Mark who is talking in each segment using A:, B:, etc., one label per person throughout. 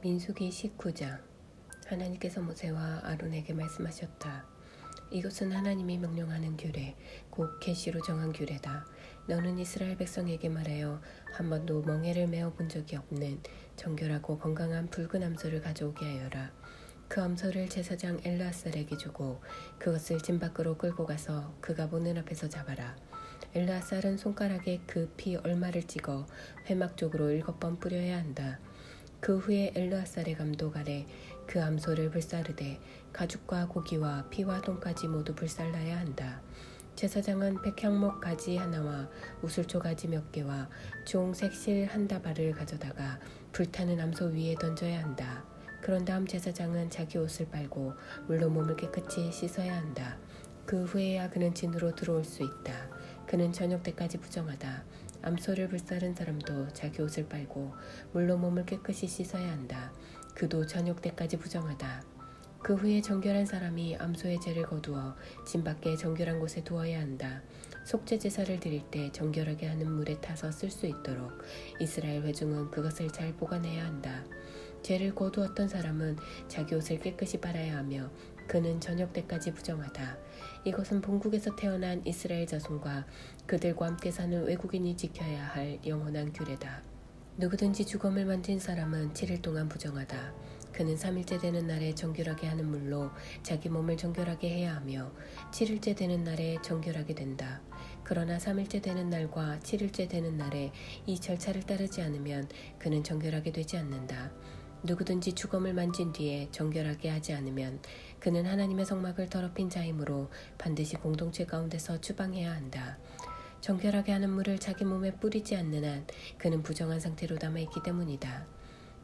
A: 민수기 19장. 하나님께서 모세와 아론에게 말씀하셨다. 이것은 하나님이 명령하는 규례, 곧 계시로 정한 규례다. 너는 이스라엘 백성에게 말하여 한 번도 멍에를 메어 본 적이 없는 정결하고 건강한 붉은 암소를 가져오게 하여라. 그 암소를 제사장 엘르아살에게 주고 그것을 진 밖으로 끌고 가서 그가 보는 앞에서 잡아라. 엘르아살은 손가락에 그 피 얼마를 찍어 회막 쪽으로 7번 뿌려야 한다. 그 후에 엘르아살의 감독 아래 그 암소를 불사르되 가죽과 고기와 피와 똥까지 모두 불살라야 한다. 제사장은 백향목 가지 하나와 우슬초 가지 몇 개와 주홍색 실 한 다발을 가져다가 불타는 암소 위에 던져야 한다. 그런 다음 제사장은 자기 옷을 빨고 물로 몸을 깨끗이 씻어야 한다. 그 후에야 그는 진으로 들어올 수 있다. 그는 저녁 때까지 부정하다. 암소를 불사른 사람도 자기 옷을 빨고 물로 몸을 깨끗이 씻어야 한다. 그도 저녁 때까지 부정하다. 그 후에 정결한 사람이 암소의 죄를 거두어 진 밖에 정결한 곳에 두어야 한다. 속죄 제사를 드릴 때 정결하게 하는 물에 타서 쓸 수 있도록 이스라엘 회중은 그것을 잘 보관해야 한다. 죄를 거두었던 사람은 자기 옷을 깨끗이 빨아야 하며 그는 저녁 때까지 부정하다. 이것은 본국에서 태어난 이스라엘 자손과 그들과 함께 사는 외국인이 지켜야 할 영원한 규례다. 누구든지 주검을 만진 사람은 7일 동안 부정하다. 그는 3일째 되는 날에 정결하게 하는 물로 자기 몸을 정결하게 해야 하며 7일째 되는 날에 정결하게 된다. 그러나 3일째 되는 날과 7일째 되는 날에 이 절차를 따르지 않으면 그는 정결하게 되지 않는다. 누구든지 주검을 만진 뒤에 정결하게 하지 않으면 그는 하나님의 성막을 더럽힌 자이므로 반드시 공동체 가운데서 추방해야 한다. 정결하게 하는 물을 자기 몸에 뿌리지 않는 한 그는 부정한 상태로 남아있기 때문이다.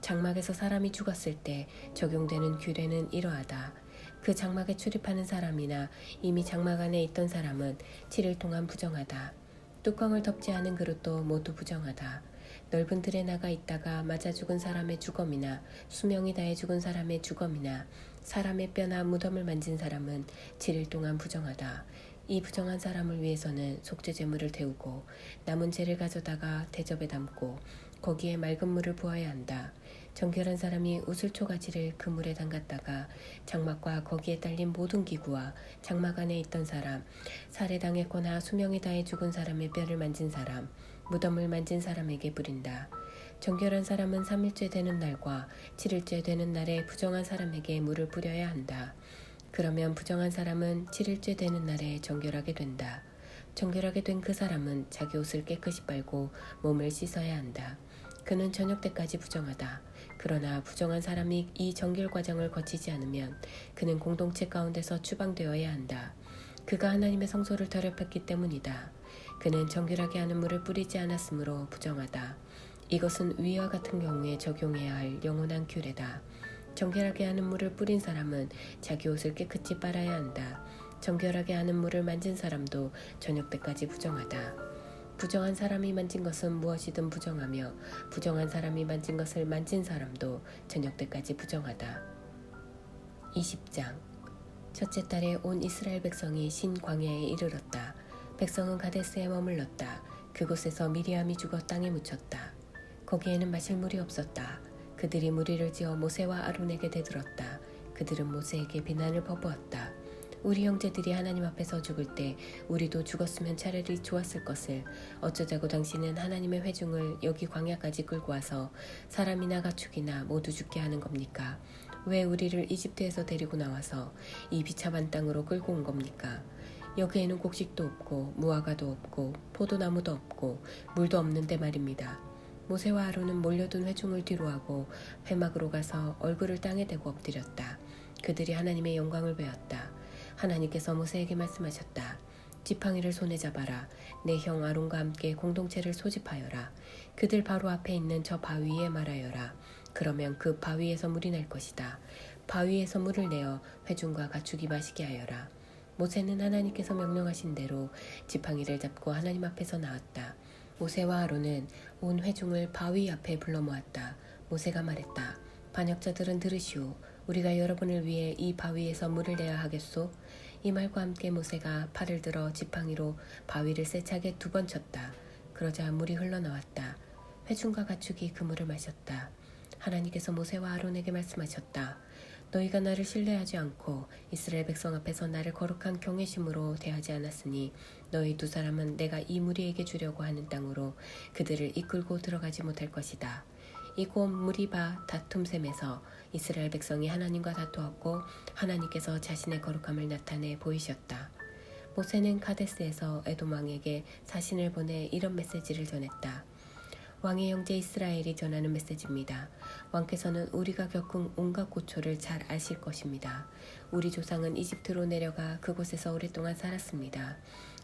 A: 장막에서 사람이 죽었을 때 적용되는 규례는 이러하다. 그 장막에 출입하는 사람이나 이미 장막 안에 있던 사람은 7일 동안 부정하다. 뚜껑을 덮지 않은 그릇도 모두 부정하다. 넓은 들에 나가 있다가 맞아 죽은 사람의 주검이나 수명이 다해 죽은 사람의 주검이나 사람의 뼈나 무덤을 만진 사람은 7일 동안 부정하다. 이 부정한 사람을 위해서는 속죄 제물을 데우고 남은 재를 가져다가 대접에 담고 거기에 맑은 물을 부어야 한다. 정결한 사람이 우슬초 가지를 그 물에 담갔다가 장막과 거기에 딸린 모든 기구와 장막 안에 있던 사람, 살해당했거나 수명이 다해 죽은 사람의 뼈를 만진 사람, 무덤을 만진 사람에게 부린다. 정결한 사람은 3일째 되는 날과 7일째 되는 날에 부정한 사람에게 물을 뿌려야 한다. 그러면 부정한 사람은 7일째 되는 날에 정결하게 된다. 정결하게 된 그 사람은 자기 옷을 깨끗이 빨고 몸을 씻어야 한다. 그는 저녁 때까지 부정하다. 그러나 부정한 사람이 이 정결 과정을 거치지 않으면 그는 공동체 가운데서 추방되어야 한다. 그가 하나님의 성소를 더럽혔기 때문이다. 그는 정결하게 하는 물을 뿌리지 않았으므로 부정하다. 이것은 위와 같은 경우에 적용해야 할 영원한 규례다. 정결하게 하는 물을 뿌린 사람은 자기 옷을 깨끗이 빨아야 한다. 정결하게 하는 물을 만진 사람도 저녁 때까지 부정하다. 부정한 사람이 만진 것은 무엇이든 부정하며 부정한 사람이 만진 것을 만진 사람도 저녁 때까지 부정하다. 20장. 첫째 달에 온 이스라엘 백성이 신 광야에 이르렀다. 백성은 가데스에 머물렀다. 그곳에서 미리암이 죽어 땅에 묻혔다. 거기에는 마실 물이 없었다. 그들이 무리를 지어 모세와 아론에게 대들었다. 그들은 모세에게 비난을 퍼부었다. 우리 형제들이 하나님 앞에서 죽을 때 우리도 죽었으면 차라리 좋았을 것을 어쩌자고 당신은 하나님의 회중을 여기 광야까지 끌고 와서 사람이나 가축이나 모두 죽게 하는 겁니까? 왜 우리를 이집트에서 데리고 나와서 이 비참한 땅으로 끌고 온 겁니까? 여기에는 곡식도 없고 무화과도 없고 포도나무도 없고 물도 없는데 말입니다. 모세와 아론은 몰려든 회중을 뒤로하고 회막으로 가서 얼굴을 땅에 대고 엎드렸다. 그들이 하나님의 영광을 배웠다. 하나님께서 모세에게 말씀하셨다. 지팡이를 손에 잡아라. 내 형 아론과 함께 공동체를 소집하여라. 그들 바로 앞에 있는 저 바위에 말하여라. 그러면 그 바위에서 물이 날 것이다. 바위에서 물을 내어 회중과 가축이 마시게 하여라. 모세는 하나님께서 명령하신 대로 지팡이를 잡고 하나님 앞에서 나왔다. 모세와 아론은 온 회중을 바위 앞에 불러 모았다. 모세가 말했다. 반역자들은 들으시오. 우리가 여러분을 위해 이 바위에서 물을 내야 하겠소? 이 말과 함께 모세가 팔을 들어 지팡이로 바위를 세차게 2번 쳤다. 그러자 물이 흘러나왔다. 회중과 가축이 그 물을 마셨다. 하나님께서 모세와 아론에게 말씀하셨다. 너희가 나를 신뢰하지 않고 이스라엘 백성 앞에서 나를 거룩한 경외심으로 대하지 않았으니 너희 두 사람은 내가 이 무리에게 주려고 하는 땅으로 그들을 이끌고 들어가지 못할 것이다. 이곳 무리바 다툼샘에서 이스라엘 백성이 하나님과 다투었고 하나님께서 자신의 거룩함을 나타내 보이셨다. 모세는 카데스에서 에돔 왕에게 사신을 보내 이런 메시지를 전했다. 왕의 형제 이스라엘이 전하는 메시지입니다. 왕께서는 우리가 겪은 온갖 고초를 잘 아실 것입니다. 우리 조상은 이집트로 내려가 그곳에서 오랫동안 살았습니다.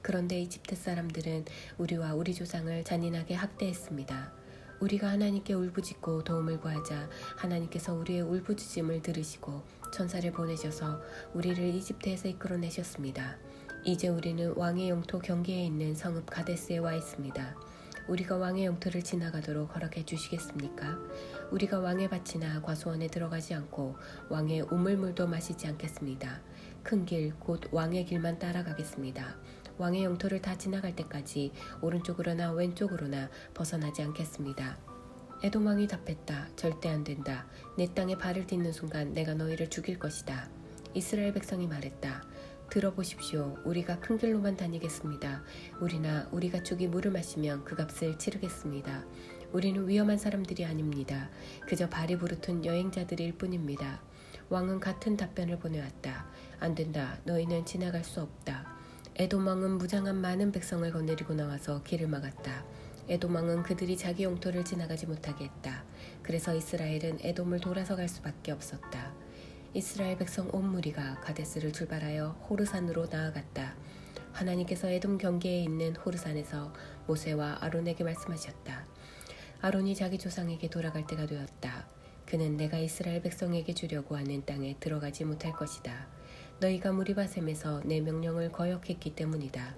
A: 그런데 이집트 사람들은 우리와 우리 조상을 잔인하게 학대했습니다. 우리가 하나님께 울부짖고 도움을 구하자 하나님께서 우리의 울부짖음을 들으시고 천사를 보내셔서 우리를 이집트에서 이끌어내셨습니다. 이제 우리는 왕의 영토 경계에 있는 성읍 가데스에 와 있습니다. 우리가 왕의 영토를 지나가도록 허락해 주시겠습니까? 우리가 왕의 밭이나 과수원에 들어가지 않고 왕의 우물물도 마시지 않겠습니다. 큰 길, 곧 왕의 길만 따라가겠습니다. 왕의 영토를 다 지나갈 때까지 오른쪽으로나 왼쪽으로나 벗어나지 않겠습니다. 에돔 왕이 답했다. 절대 안 된다. 내 땅에 발을 딛는 순간 내가 너희를 죽일 것이다. 이스라엘 백성이 말했다. 들어보십시오. 우리가 큰 길로만 다니겠습니다. 우리나 우리 가축이 물을 마시면 그 값을 치르겠습니다. 우리는 위험한 사람들이 아닙니다. 그저 발이 부르튼 여행자들일 뿐입니다. 왕은 같은 답변을 보내왔다. 안 된다. 너희는 지나갈 수 없다. 에돔 왕은 무장한 많은 백성을 거느리고 나와서 길을 막았다. 에돔 왕은 그들이 자기 영토를 지나가지 못하게 했다. 그래서 이스라엘은 에돔을 돌아서 갈 수밖에 없었다. 이스라엘 백성 온 무리가 가데스를 출발하여 호르산으로 나아갔다. 하나님께서 에돔 경계에 있는 호르산에서 모세와 아론에게 말씀하셨다. 아론이 자기 조상에게 돌아갈 때가 되었다. 그는 내가 이스라엘 백성에게 주려고 하는 땅에 들어가지 못할 것이다. 너희가 무리바셈에서 내 명령을 거역했기 때문이다.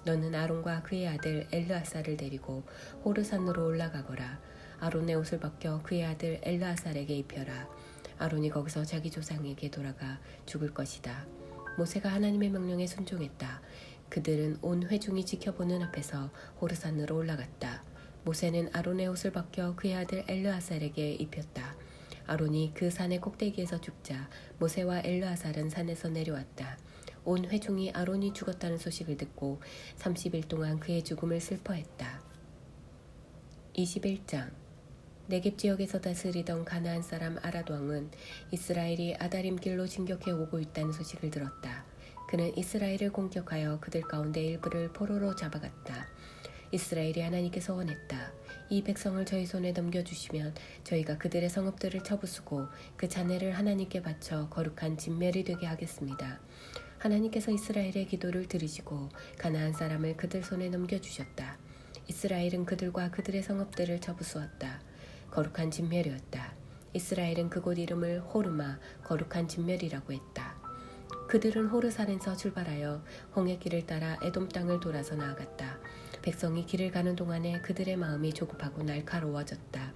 A: 너는 아론과 그의 아들 엘르아살을 데리고 호르산으로 올라가거라. 아론의 옷을 벗겨 그의 아들 엘르아살에게 입혀라. 아론이 거기서 자기 조상에게 돌아가 죽을 것이다. 모세가 하나님의 명령에 순종했다. 그들은 온 회중이 지켜보는 앞에서 호르산으로 올라갔다. 모세는 아론의 옷을 벗겨 그의 아들 엘르아살에게 입혔다. 아론이 그 산의 꼭대기에서 죽자 모세와 엘르아살은 산에서 내려왔다. 온 회중이 아론이 죽었다는 소식을 듣고 30일 동안 그의 죽음을 슬퍼했다. 21장 네겝 지역에서 다스리던 가나안 사람 아랏 왕은 이스라엘이 아다림 길로 진격해 오고 있다는 소식을 들었다. 그는 이스라엘을 공격하여 그들 가운데 일부를 포로로 잡아갔다. 이스라엘이 하나님께서 원했다. 이 백성을 저희 손에 넘겨주시면 저희가 그들의 성읍들을 쳐부수고 그 잔해를 하나님께 바쳐 거룩한 진멸이 되게 하겠습니다. 하나님께서 이스라엘의 기도를 들으시고 가나안 사람을 그들 손에 넘겨주셨다. 이스라엘은 그들과 그들의 성읍들을 쳐부수었다. 거룩한 진멸이었다. 이스라엘은 그곳 이름을 호르마, 거룩한 진멸이라고 했다. 그들은 호르산에서 출발하여 홍해 길을 따라 에돔 땅을 돌아서 나아갔다. 백성이 길을 가는 동안에 그들의 마음이 조급하고 날카로워졌다.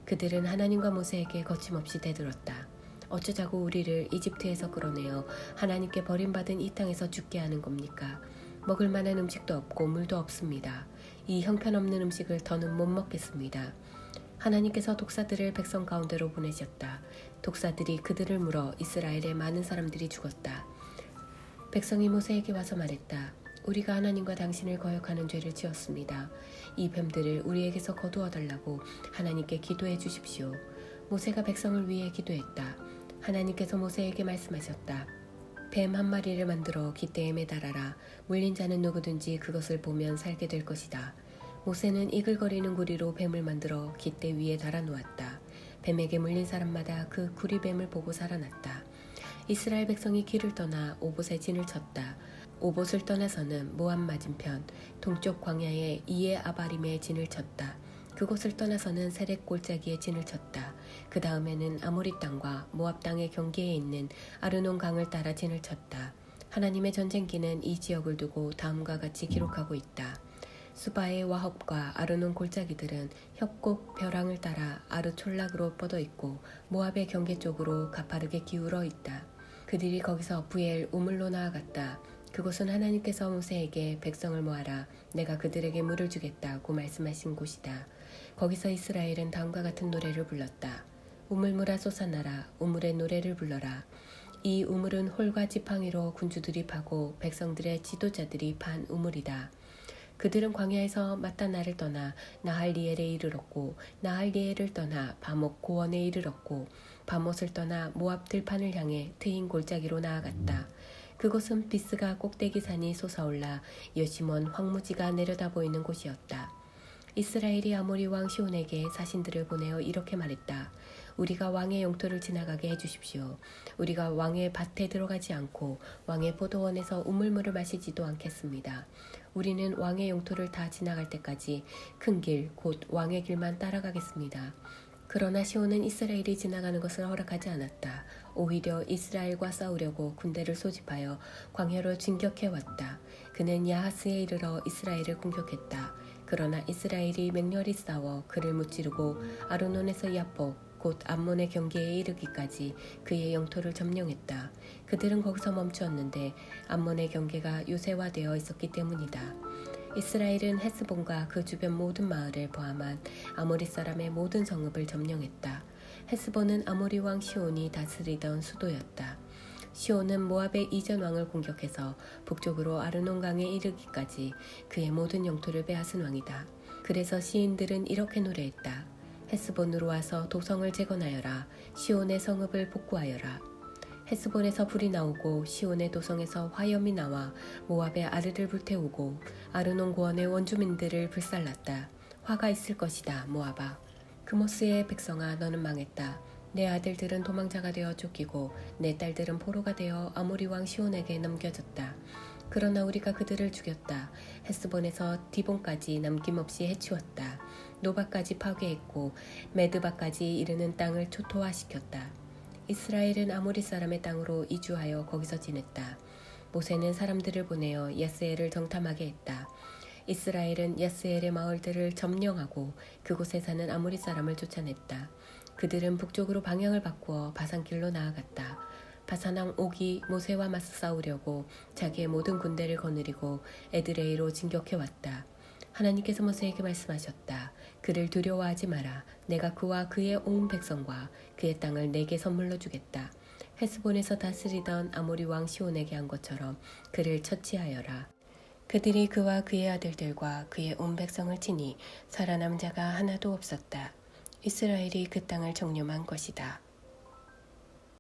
A: 그들은 하나님과 모세에게 거침없이 대들었다. 어쩌자고 우리를 이집트에서 끌어내어 하나님께 버림받은 이 땅에서 죽게 하는 겁니까? 먹을 만한 음식도 없고 물도 없습니다. 이 형편없는 음식을 더는 못 먹겠습니다. 하나님께서 독사들을 백성 가운데로 보내셨다. 독사들이 그들을 물어 이스라엘의 많은 사람들이 죽었다. 백성이 모세에게 와서 말했다. 우리가 하나님과 당신을 거역하는 죄를 지었습니다. 이 뱀들을 우리에게서 거두어 달라고 하나님께 기도해 주십시오. 모세가 백성을 위해 기도했다. 하나님께서 모세에게 말씀하셨다. 뱀 한 마리를 만들어 깃대에 매달아라. 물린 자는 누구든지 그것을 보면 살게 될 것이다. 모세는 이글거리는 구리로 뱀을 만들어 깃대 위에 달아놓았다. 뱀에게 물린 사람마다 그 구리뱀을 보고 살아났다. 이스라엘 백성이 길을 떠나 오봇에 진을 쳤다. 오봇을 떠나서는 모압 맞은편 동쪽 광야의 이에 아바림에 진을 쳤다. 그곳을 떠나서는 세렉 골짜기에 진을 쳤다. 그 다음에는 아모리 땅과 모압 땅의 경계에 있는 아르논 강을 따라 진을 쳤다. 하나님의 전쟁기는 이 지역을 두고 다음과 같이 기록하고 있다. 수바의 와헙과 아르논 골짜기들은 협곡 벼랑을 따라 아르촐락으로 뻗어 있고 모압의 경계 쪽으로 가파르게 기울어 있다. 그들이 거기서 부엘 우물로 나아갔다. 그곳은 하나님께서 모세에게 백성을 모아라. 내가 그들에게 물을 주겠다고 말씀하신 곳이다. 거기서 이스라엘은 다음과 같은 노래를 불렀다. 우물물아 솟아나라. 우물의 노래를 불러라. 이 우물은 홀과 지팡이로 군주들이 파고 백성들의 지도자들이 판 우물이다. 그들은 광야에서 마따나를 떠나 나할리엘에 이르렀고 나할리엘을 떠나 바목 고원에 이르렀고 바못을 떠나 모압 들판을 향해 트인 골짜기로 나아갔다. 그곳은 비스가 꼭대기 산이 솟아올라 여심원 황무지가 내려다 보이는 곳이었다. 이스라엘이 아모리 왕 시온에게 사신들을 보내어 이렇게 말했다. 우리가 왕의 영토를 지나가게 해주십시오. 우리가 왕의 밭에 들어가지 않고 왕의 포도원에서 우물물을 마시지도 않겠습니다. 우리는 왕의 영토를 다 지나갈 때까지 큰 길, 곧 왕의 길만 따라가겠습니다. 그러나 시온은 이스라엘이 지나가는 것을 허락하지 않았다. 오히려 이스라엘과 싸우려고 군대를 소집하여 광야로 진격해왔다. 그는 야하스에 이르러 이스라엘을 공격했다. 그러나 이스라엘이 맹렬히 싸워 그를 무찌르고 아르논에서 야복 곧 암몬의 경계에 이르기까지 그의 영토를 점령했다. 그들은 거기서 멈추었는데 암몬의 경계가 요새화되어 있었기 때문이다. 이스라엘은 헤스본과 그 주변 모든 마을을 포함한 아모리 사람의 모든 성읍을 점령했다. 헤스본은 아모리 왕 시온이 다스리던 수도였다. 시온은 모압의 이전 왕을 공격해서 북쪽으로 아르논강에 이르기까지 그의 모든 영토를 빼앗은 왕이다. 그래서 시인들은 이렇게 노래했다. 헤스본으로 와서 도성을 재건하여라. 시온의 성읍을 복구하여라. 헤스본에서 불이 나오고 시온의 도성에서 화염이 나와 모압의 아르를 불태우고 아르논 고원의 원주민들을 불살랐다. 화가 있을 것이다. 모압아. 그모스의 백성아, 너는 망했다. 내 아들들은 도망자가 되어 쫓기고 내 딸들은 포로가 되어 아모리 왕 시온에게 넘겨졌다. 그러나 우리가 그들을 죽였다. 헤스본에서 디본까지 남김없이 해치웠다. 노바까지 파괴했고 메드바까지 이르는 땅을 초토화시켰다. 이스라엘은 아모리 사람의 땅으로 이주하여 거기서 지냈다. 모세는 사람들을 보내어 야스엘을 정탐하게 했다. 이스라엘은 야스엘의 마을들을 점령하고 그곳에 사는 아모리 사람을 쫓아냈다. 그들은 북쪽으로 방향을 바꾸어 바산길로 나아갔다. 바산왕 옥이 모세와 맞서 싸우려고 자기의 모든 군대를 거느리고 에드레이로 진격해왔다. 하나님께서 모세에게 말씀하셨다. 그를 두려워하지 마라. 내가 그와 그의 온 백성과 그의 땅을 내게 선물로 주겠다. 헤스본에서 다스리던 아모리 왕 시온에게 한 것처럼 그를 처치하여라. 그들이 그와 그의 아들들과 그의 온 백성을 치니 살아남은 자가 하나도 없었다. 이스라엘이 그 땅을 정령한 것이다.